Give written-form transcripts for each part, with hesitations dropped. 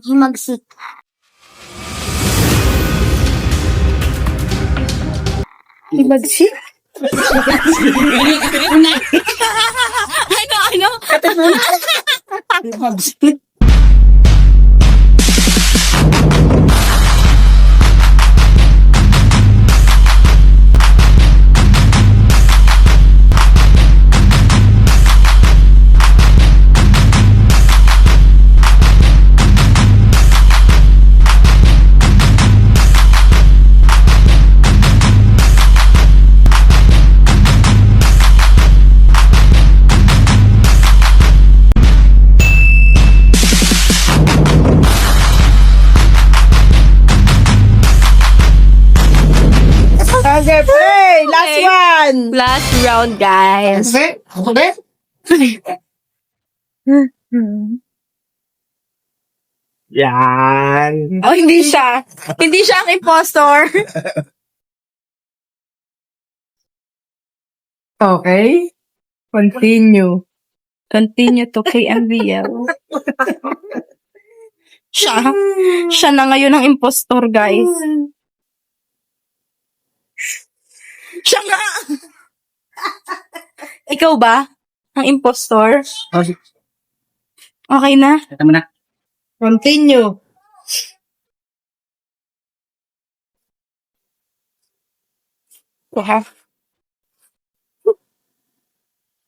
himagsik. Himagsik? Ano? Himagsik? Okay, play! Last one! Last round, guys. Ako ba? Yan. Oh, hindi siya. Hindi siya ang impostor. Okay. Continue. Continue to KMVL. Siya na ngayon ang impostor, guys. Siya nga! Ikaw ba? Ang impostor? Okay na? Ito mo na. Continue.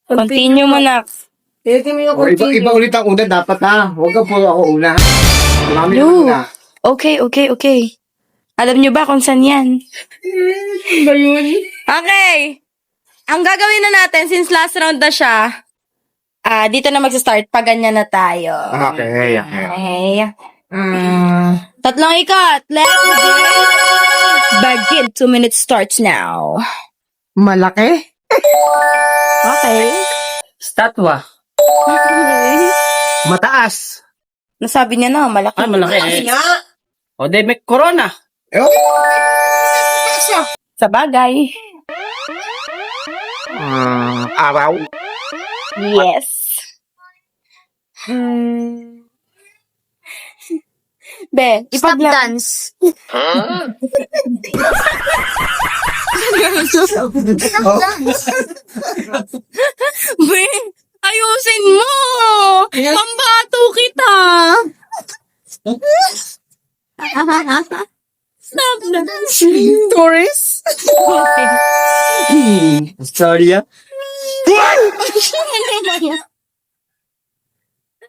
Continue mo na. Continue. Iba ulit ang una dapat ha. Huwag ka puro ako una. Marami na No. una. Okay. Alam nyo ba kung saan yan? Ba yun? Okay! Ang gagawin na natin, since last round na siya, dito na magsa-start, pag ganyan na tayo. Okay. Okay. Tatlong ikot. Let's begin. 2 minutes starts now. Malaki? Okay. Statwa. Mataas. Nasabi niya na, malaki. Ah, malaki eh. O, de, may corona. Sa bagay. Araw. Yes. Be, Stop ipagla... dance. Be, ayusin mo! Pambato kita! Stop dance! Tourist? Sorry ah.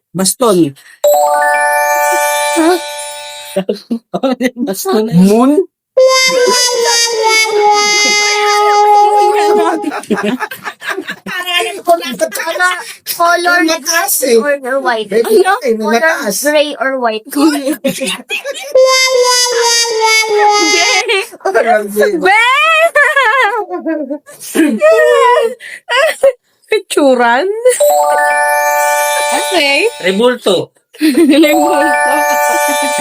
Baston. Baston. Moon. Color Mataas eh. or white. Mataas. Gray or white. Picturan? Okay. Rebulto.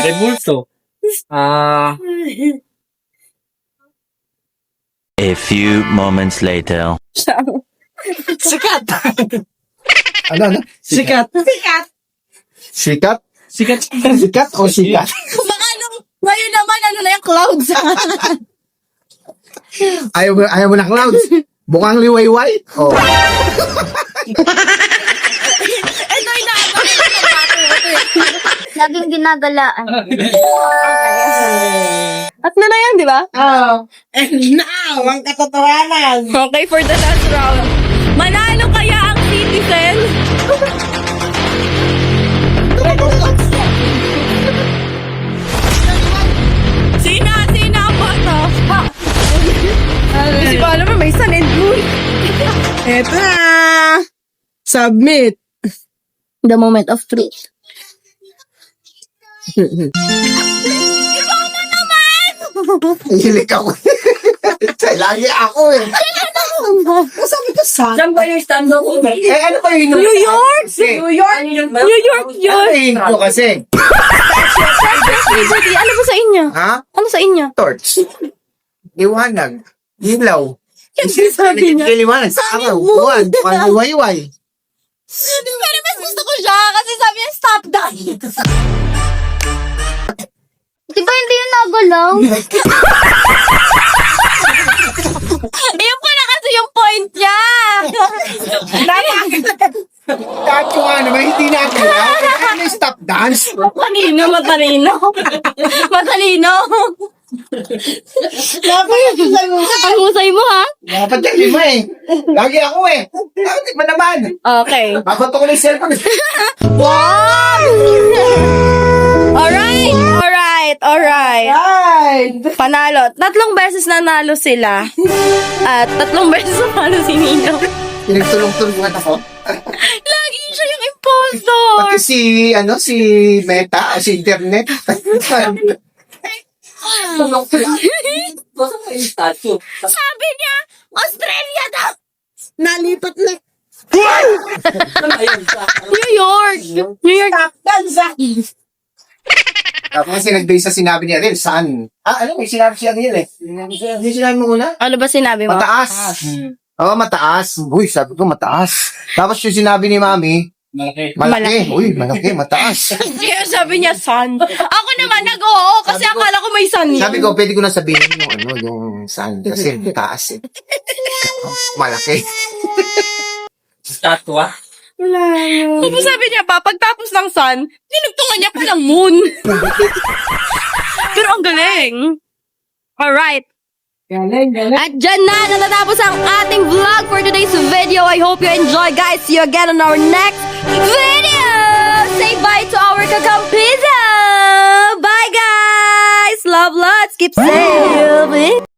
Rebulto. A few moments later. Sikat! Ano? Sikat! Sikat? Sikat. Sikat o sikat? Baka ngayon naman, na yung clouds. Ayaw mo na clouds. Bukang liwayway. Oh. Ito, inaagaw ko ng bato. Laging ginagalaan. At na yan, di ba? Oh. And now, ang katotohanan. Okay, for the last round. Manalo kaya ang citizen? Sina ang boto? Kasi ko alam mo, may sun and moon. Eto na! Submit! The moment of truth. Hilig ako. Lagi ako eh. Sabi ko sa... Saan ba yung stand-up ko? Ano ba yun? New York! New York! New York yun! Ano ko kasi? Ano ba sa inyo? Ha? Ano sa inyo? Torch. Liwanag. Ilaw. Sabi niya. Liwanag. Sa araw. Buwan. Paniwayway. Pero mas gusto ko siya kasi sabi niya, stop that. ginagalaw. Yun pala kasi yung point niya. Kahit yung naman, hindi na galaw. Ano yung stop dance? Matalino. Matalino. Ang husay mo, ha? Dapat yung lima eh. Lagi ako eh. Dapat ba naman? Okay. Babato ko na yung cellphone. Wow! Alright. Panalo. 3 beses nanalo sila. At 3 beses nanalo si Nino. Pinagtulong-tulungan ako. Lagi siya yung impostor. Pati si Meta o si Internet. Basta may statue. Sabi niya, Australia daw. Nalipat na. Ayun, sa New York. Tapos kasi nag-base sa sinabi niya rin, sun. May sinabi siya rin eh. Hindi sinabi mo una? Ano ba sinabi mo? Mataas. Oo, mataas. Uy, sabi ko mataas. Tapos yung sinabi ni Mami, malaki. malaki. Uy, malaki, mataas. Kaya sabi niya, sun. Ako naman nag-oo kasi Sabi ko- akala ko may sun yun. Sabi ko, pwede ko na sabihin yung sun. Kasi mataas eh. Malaki. Statue, ah. Tapos sabi niya pa, pagtapos ng sun, dinugtungan niya pa ng moon. Pero ang galing. Alright. Galing. At dyan na natatapos ang ating vlog for today's video. I hope you enjoy, guys. See you again on our next video. Say bye to our Kapiso. Bye, guys. Love, lots. Keep safe.